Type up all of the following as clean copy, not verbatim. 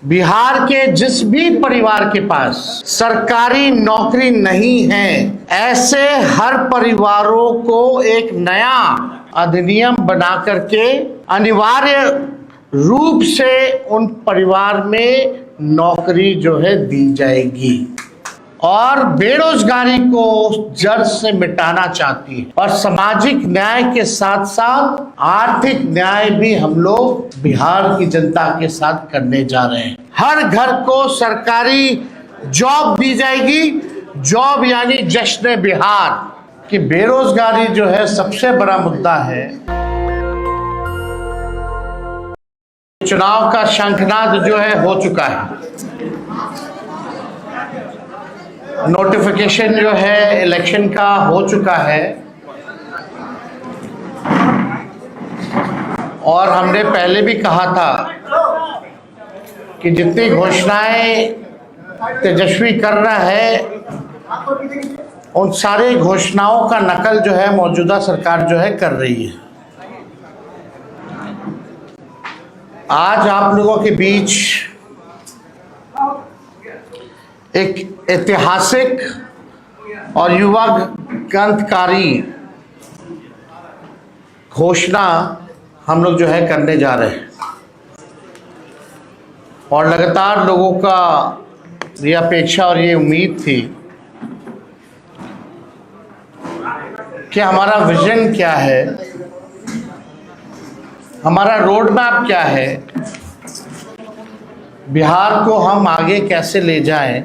बिहार के जिस भी परिवार के पास सरकारी नौकरी नहीं है, ऐसे हर परिवारों को एक नया अधिनियम बना करके अनिवार्य रूप से उन परिवार में नौकरी जो है दी जाएगी और बेरोजगारी को जड़ से मिटाना चाहती है। और सामाजिक न्याय के साथ साथ आर्थिक न्याय भी हम लोग बिहार की जनता के साथ करने जा रहे हैं। हर घर को सरकारी जॉब दी जाएगी। जॉब यानी जश्न बिहार कि बेरोजगारी जो है सबसे बड़ा मुद्दा है। चुनाव का शंखनाद जो है हो चुका है, नोटिफिकेशन जो है इलेक्शन का हो चुका है और हमने पहले भी कहा था कि जितनी घोषणाएं तेजस्वी कर रहा है उन सारे घोषणाओं का नकल जो है मौजूदा सरकार जो है कर रही है। आज आप लोगों के बीच एक ऐतिहासिक और युवा क्रांतिकारी घोषणा हम लोग जो है करने जा रहे हैं और लगातार लोगों का ये अपेक्षा और ये उम्मीद थी कि हमारा विजन क्या है, हमारा रोड मैप क्या है, बिहार को हम आगे कैसे ले जाएं।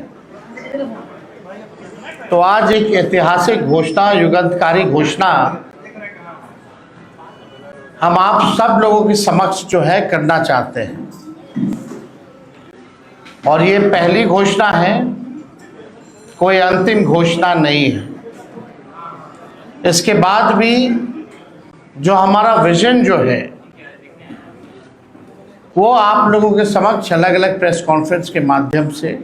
तो आज एक ऐतिहासिक घोषणा, युगांतकारी घोषणा हम आप सब लोगों के समक्ष जो है करना चाहते हैं और ये पहली घोषणा है, कोई अंतिम घोषणा नहीं है। इसके बाद भी जो हमारा विजन जो है वो आप लोगों के समक्ष अलग अलग प्रेस कॉन्फ्रेंस के माध्यम से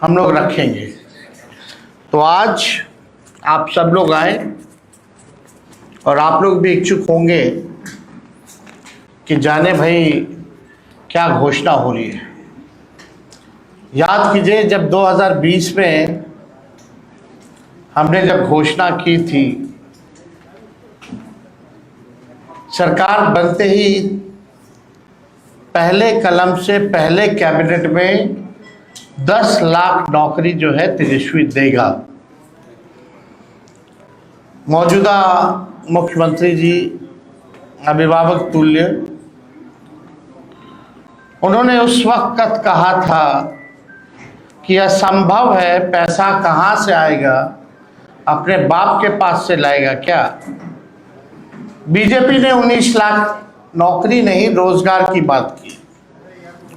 हम लोग रखेंगे। तो आज आप सब लोग आए और आप लोग भी इच्छुक होंगे कि जाने भाई क्या घोषणा हो रही है। याद कीजिए जब 2020 में हमने जब घोषणा की थी, सरकार बनते ही पहले कलम से पहले कैबिनेट में 10 लाख नौकरी जो है तेजस्वी देगा। मौजूदा मुख्यमंत्री जी अभिभावक तुल्य, उन्होंने उस वक्त कहा था कि असंभव है, पैसा कहाँ से आएगा, अपने बाप के पास से लाएगा क्या। बीजेपी ने 19 लाख नौकरी नहीं रोजगार की बात की।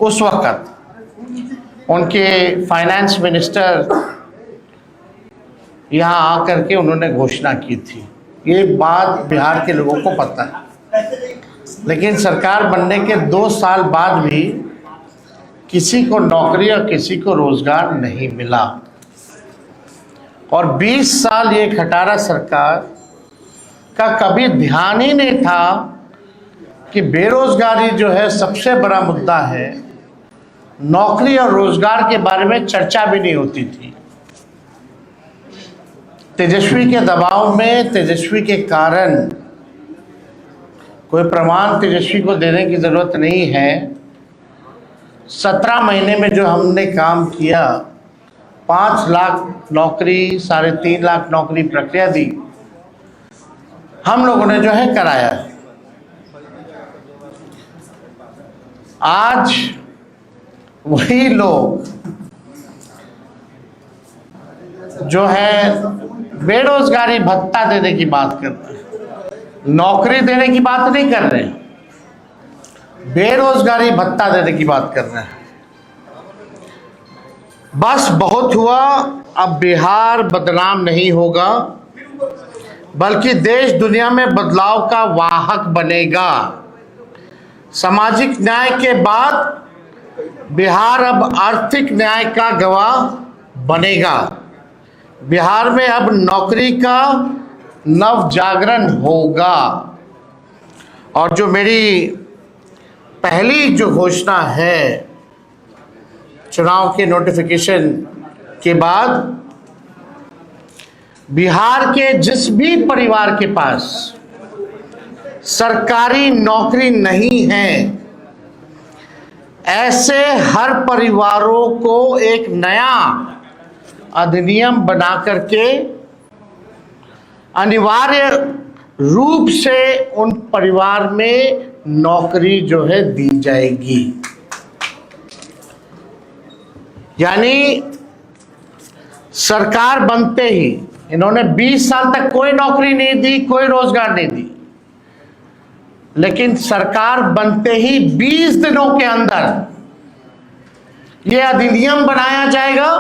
उस वक्त उनके फाइनेंस मिनिस्टर यहाँ आकर के उन्होंने घोषणा की थी। ये बात बिहार के लोगों को पता है, लेकिन सरकार बनने के 2 साल बाद भी किसी को नौकरी और किसी को रोजगार नहीं मिला और 20 साल ये खटारा सरकार का कभी ध्यान ही नहीं था कि बेरोजगारी जो है सबसे बड़ा मुद्दा है। नौकरी और रोजगार के बारे में चर्चा भी नहीं होती थी। तेजस्वी के दबाव में, तेजस्वी के कारण, कोई प्रमाण तेजस्वी को देने की जरूरत नहीं है, 17 महीने में जो हमने काम किया, 5 लाख नौकरी, 3.5 लाख नौकरी प्रक्रिया दी, हम लोगों ने जो है कराया। आज वही लोग जो है बेरोजगारी भत्ता देने की बात कर रहे हैं, नौकरी देने की बात नहीं कर रहे हैं, बेरोजगारी भत्ता देने की बात कर रहे हैं। बस बहुत हुआ, अब बिहार बदनाम नहीं होगा बल्कि देश दुनिया में बदलाव का वाहक बनेगा। सामाजिक न्याय के बाद बिहार अब आर्थिक न्याय का गवाह बनेगा। बिहार में अब नौकरी का नव जागरण होगा और जो मेरी पहली जो घोषणा है चुनाव के नोटिफिकेशन के बाद बिहार के जिस भी परिवार के पास सरकारी नौकरी नहीं है, ऐसे हर परिवारों को एक नया अधिनियम बना करके अनिवार्य रूप से उन परिवार में नौकरी जो है दी जाएगी। यानी सरकार बनते ही इन्होंने 20 साल तक कोई नौकरी नहीं दी, कोई रोजगार नहीं दी, लेकिन सरकार बनते ही 20 दिनों के अंदर यह अधिनियम बनाया जाएगा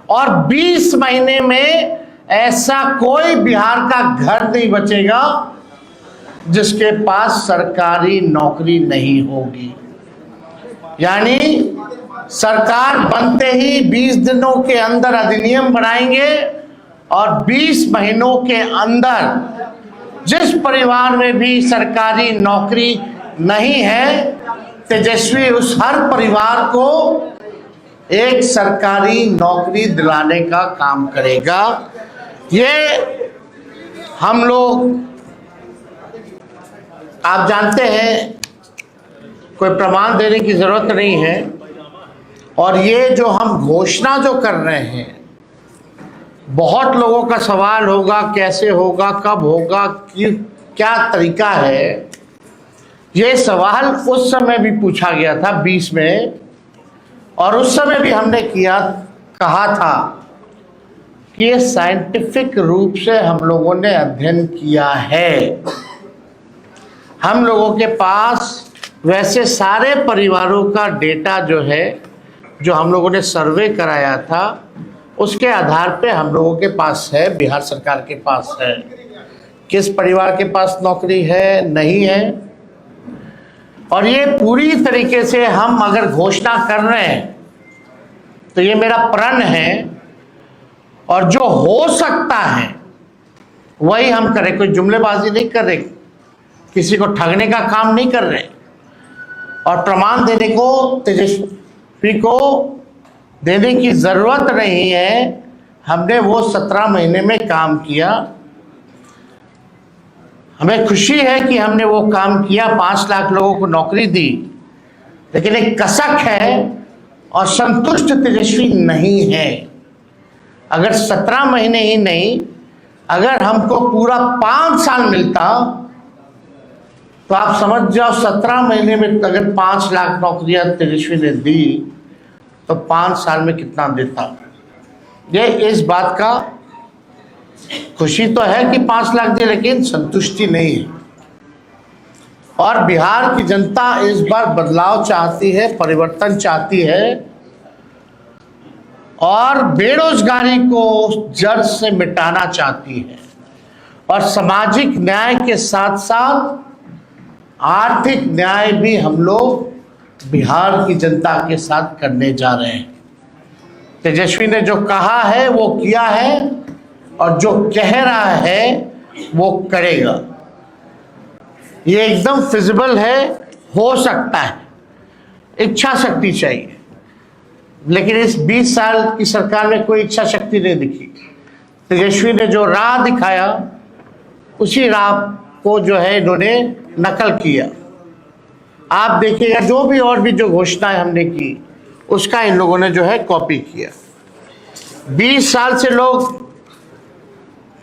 और 20 महीने में ऐसा कोई बिहार का घर नहीं बचेगा जिसके पास सरकारी नौकरी नहीं होगी। यानी सरकार बनते ही 20 दिनों के अंदर अधिनियम बनाएंगे और 20 महीनों के अंदर जिस परिवार में भी सरकारी नौकरी नहीं है, तेजस्वी उस हर परिवार को एक सरकारी नौकरी दिलाने का काम करेगा। ये हम लोग, आप जानते हैं, कोई प्रमाण देने की जरूरत नहीं है। और ये जो हम घोषणा जो कर रहे हैं, बहुत लोगों का सवाल होगा कैसे होगा, कब होगा, क्या तरीका है। ये सवाल उस समय भी पूछा गया था 20 में, और उस समय भी हमने कहा था कि ये साइंटिफिक रूप से हम लोगों ने अध्ययन किया है। हम लोगों के पास वैसे सारे परिवारों का डेटा जो है, जो हम लोगों ने सर्वे कराया था, उसके आधार पे हम लोगों के पास है, बिहार सरकार के पास है, किस परिवार के पास नौकरी है, नहीं है। और ये पूरी तरीके से हम अगर घोषणा कर रहे हैं तो ये मेरा प्रण है, और जो हो सकता है वही हम करें। कोई जुमलेबाजी नहीं कर रहे, किसी को ठगने का काम नहीं कर रहे, और प्रमाण देने को तेजस्वी को देने की जरूरत नहीं है। हमने वो 17 महीने में काम किया। हमें खुशी है कि हमने वो काम किया, 5 लाख लोगों को नौकरी दी, लेकिन एक कसक है और संतुष्ट तेजस्वी नहीं है। अगर 17 महीने ही नहीं, अगर हमको पूरा 5 साल मिलता तो आप समझ जाओ 17 महीने में अगर 5 लाख नौकरियां तेजस्वी ने दी तो 5 साल में कितना देता। ये इस बात का खुशी तो है कि 5 लाख दे, लेकिन संतुष्टि नहीं है। और बिहार की जनता इस बार बदलाव चाहती है, परिवर्तन चाहती है, और बेरोजगारी को जड़ से मिटाना चाहती है, और सामाजिक न्याय के साथ साथ आर्थिक न्याय भी हम लोग बिहार की जनता के साथ करने जा रहे हैं। तेजस्वी ने जो कहा है वो किया है, और जो कह रहा है वो करेगा। ये एकदम फिजिबल है, हो सकता है, इच्छा शक्ति चाहिए। लेकिन इस 20 साल की सरकार में कोई इच्छा शक्ति नहीं दिखी। तेजस्वी ने जो राह दिखाया, उसी राह को जो है इन्होंने नकल किया। आप देखिएगा जो भी और भी जो घोषणाएं हमने की, उसका इन लोगों ने जो है कॉपी किया। 20 साल से लोग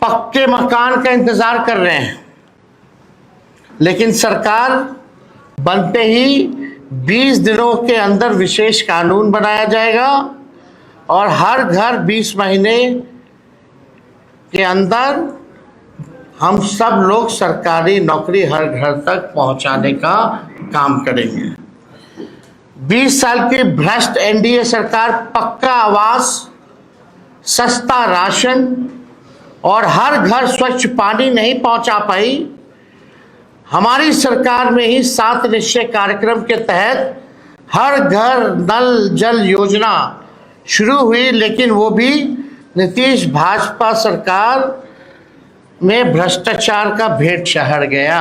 पक्के मकान का इंतजार कर रहे हैं, लेकिन सरकार बनते ही 20 दिनों के अंदर विशेष कानून बनाया जाएगा, और हर घर 20 महीने के अंदर हम सब लोग सरकारी नौकरी हर घर तक पहुंचाने का काम करेंगे। 20 साल की भ्रष्ट एनडीए सरकार पक्का आवास, सस्ता राशन और हर घर स्वच्छ पानी नहीं पहुंचा पाई। हमारी सरकार में ही 7 निश्चय कार्यक्रम के तहत हर घर नल जल योजना शुरू हुई, लेकिन वो भी नीतीश भाजपा सरकार में भ्रष्टाचार का भेंट चढ़ गया।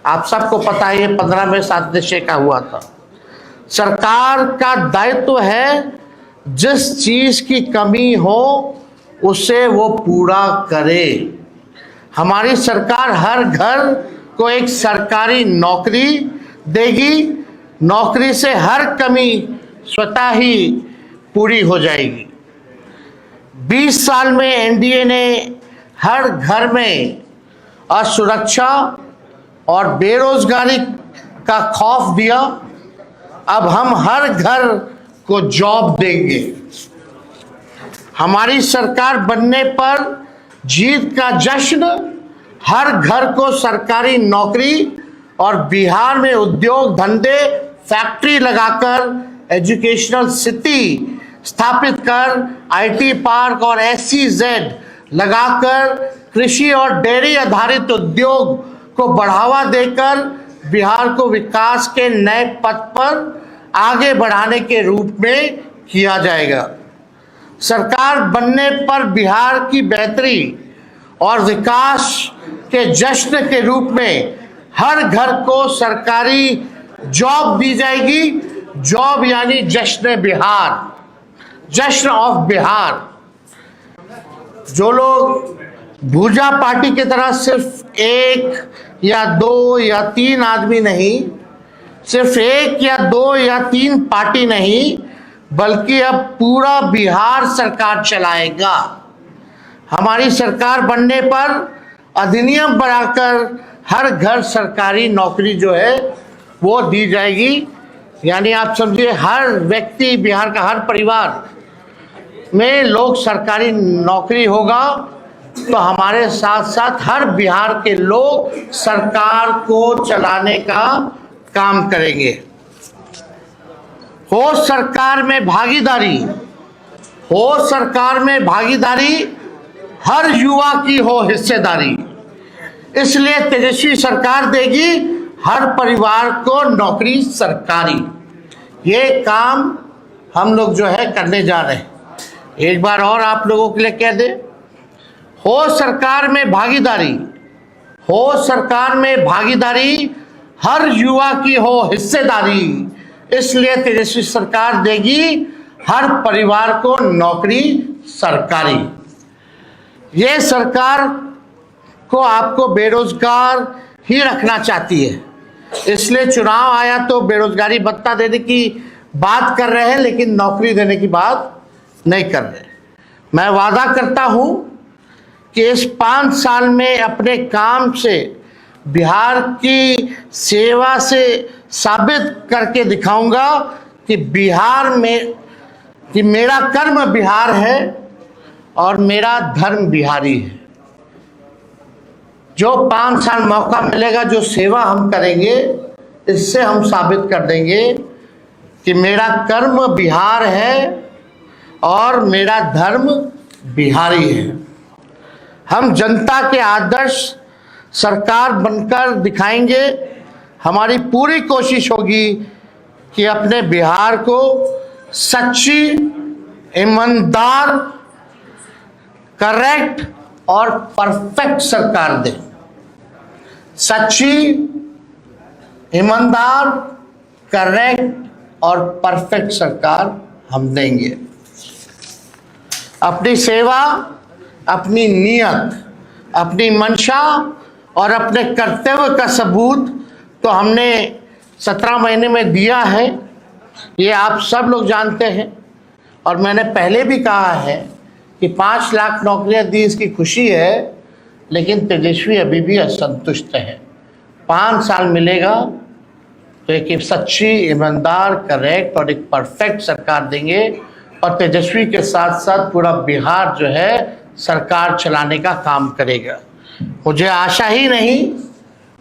आप सबको पता है, ये 15 में 7 निश्चय का हुआ था। सरकार का दायित्व है जिस चीज की कमी हो उसे वो पूरा करे। हमारी सरकार हर घर को एक सरकारी नौकरी देगी, नौकरी से हर कमी स्वतः ही पूरी हो जाएगी। 20 साल में एनडीए ने हर घर में असुरक्षा और बेरोजगारी का खौफ दिया। अब हम हर घर को जॉब देंगे। हमारी सरकार बनने पर जीत का जश्न, हर घर को सरकारी नौकरी और बिहार में उद्योग धंधे फैक्ट्री लगाकर एजुकेशनल सिटी स्थापित कर आईटी पार्क और एसईजेड लगाकर कृषि और डेयरी आधारित उद्योग को बढ़ावा देकर बिहार को विकास के नए पथ पर आगे बढ़ाने के रूप में किया जाएगा। सरकार बनने पर बिहार की बेहतरी और विकास के जश्न के रूप में हर घर को सरकारी जॉब दी जाएगी। जॉब यानी जश्न बिहार, जश्न ऑफ बिहार। जो लोग भूजा पार्टी की तरह सिर्फ 1 या 2 या 3 आदमी नहीं, सिर्फ 1 या 2 या 3 पार्टी नहीं, बल्कि अब पूरा बिहार सरकार चलाएगा। हमारी सरकार बनने पर अधिनियम बनाकर हर घर सरकारी नौकरी जो है वो दी जाएगी। यानी आप समझिए हर व्यक्ति, बिहार का हर परिवार में लोग सरकारी नौकरी होगा, तो हमारे साथ साथ हर बिहार के लोग सरकार को चलाने का काम करेंगे। हो सरकार में भागीदारी, हो सरकार में भागीदारी, हर युवा की हो हिस्सेदारी। इसलिए तेजस्वी सरकार देगी हर परिवार को नौकरी सरकारी। ये काम हम लोग जो है करने जा रहे हैं। एक बार और आप लोगों के लिए कह दे, हो सरकार में भागीदारी, हो सरकार में भागीदारी, हर युवा की हो हिस्सेदारी। इसलिए तेजस्वी सरकार देगी हर परिवार को नौकरी सरकारी। ये सरकार को आपको बेरोजगार ही रखना चाहती है, इसलिए चुनाव आया तो बेरोजगारी भत्ता देने की बात कर रहे हैं, लेकिन नौकरी देने की बात नहीं कर रहे। मैं वादा करता हूं कि इस 5 साल में अपने काम से बिहार की सेवा से साबित करके दिखाऊंगा कि बिहार में कि मेरा कर्म बिहार है और मेरा धर्म बिहारी है। जो 5 साल मौका मिलेगा, जो सेवा हम करेंगे, इससे हम साबित कर देंगे कि मेरा कर्म बिहार है और मेरा धर्म बिहारी है। हम जनता के आदर्श सरकार बनकर दिखाएंगे। हमारी पूरी कोशिश होगी कि अपने बिहार को सच्ची, ईमानदार, करेक्ट और परफेक्ट सरकार दें। सच्ची, ईमानदार, करेक्ट और परफेक्ट सरकार हम देंगे। अपनी सेवा, अपनी नियत, अपनी मंशा और अपने कर्तव्य का सबूत तो हमने 17 महीने में दिया है, ये आप सब लोग जानते हैं। और मैंने पहले भी कहा है कि 5 लाख नौकरियां दी, इसकी खुशी है, लेकिन तेजस्वी अभी भी असंतुष्ट है। 5 साल मिलेगा तो एक सच्ची, ईमानदार, करेक्ट और एक परफेक्ट सरकार देंगे। और तेजस्वी के साथ साथ पूरा बिहार जो है सरकार चलाने का काम करेगा। मुझे आशा ही नहीं,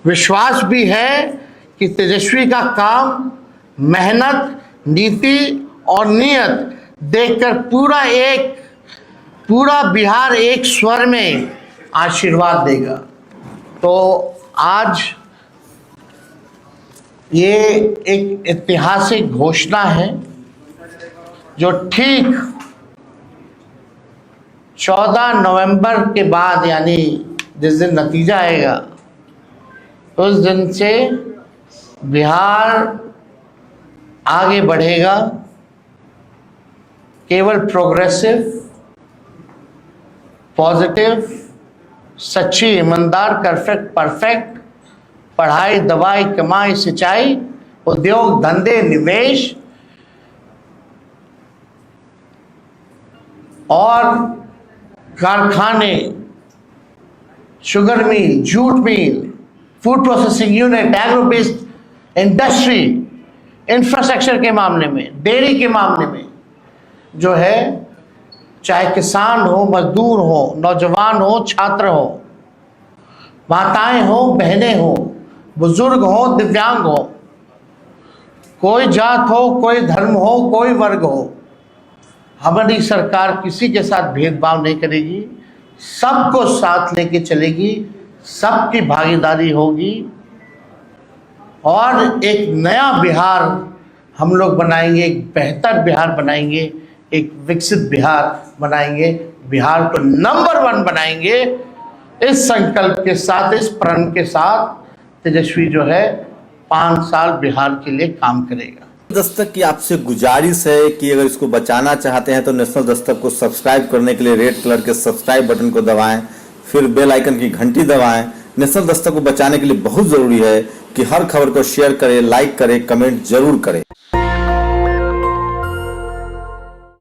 विश्वास भी है कि तेजस्वी का काम, मेहनत, नीति और नियत देखकर पूरा बिहार एक स्वर में आशीर्वाद देगा। तो आज ये एक ऐतिहासिक घोषणा है जो ठीक 14 नवंबर के बाद, यानी जिस दिन नतीजा आएगा उस दिन से बिहार आगे बढ़ेगा, केवल प्रोग्रेसिव, पॉजिटिव, सच्ची, ईमानदार, परफेक्ट, पढ़ाई, दवाई, कमाई, सिंचाई, उद्योग, धंधे, निवेश और कारखाने, sugar mill, jute mill, food processing unit, agro based industry, infrastructure के मामले में, डेयरी के मामले में जो है, चाहे किसान हो, मजदूर हो, नौजवान हो, छात्र हो, माताएं हो, बहनें हो, बुजुर्ग हो, दिव्यांग हो, कोई जात हो, कोई धर्म हो, कोई वर्ग हो, हमारी सरकार किसी के साथ भेदभाव नहीं करेगी, सबको साथ लेके चलेगी, सबकी भागीदारी होगी और एक नया बिहार हम लोग बनाएंगे, एक बेहतर बिहार बनाएंगे, एक विकसित बिहार बनाएंगे, बिहार को नंबर 1 बनाएंगे। इस संकल्प के साथ, इस प्रण के साथ तेजस्वी जो है 5 साल बिहार के लिए काम करेगा। दस्तक की आपसे गुजारिश है कि अगर इसको बचाना चाहते हैं तो नेशनल दस्तक को सब्सक्राइब करने के लिए रेड कलर के सब्सक्राइब बटन को दबाएं, फिर बेल आइकन की घंटी दबाएं। नेशनल दस्तक को बचाने के लिए बहुत जरूरी है कि हर खबर को शेयर करें, लाइक करें, कमेंट जरूर करें।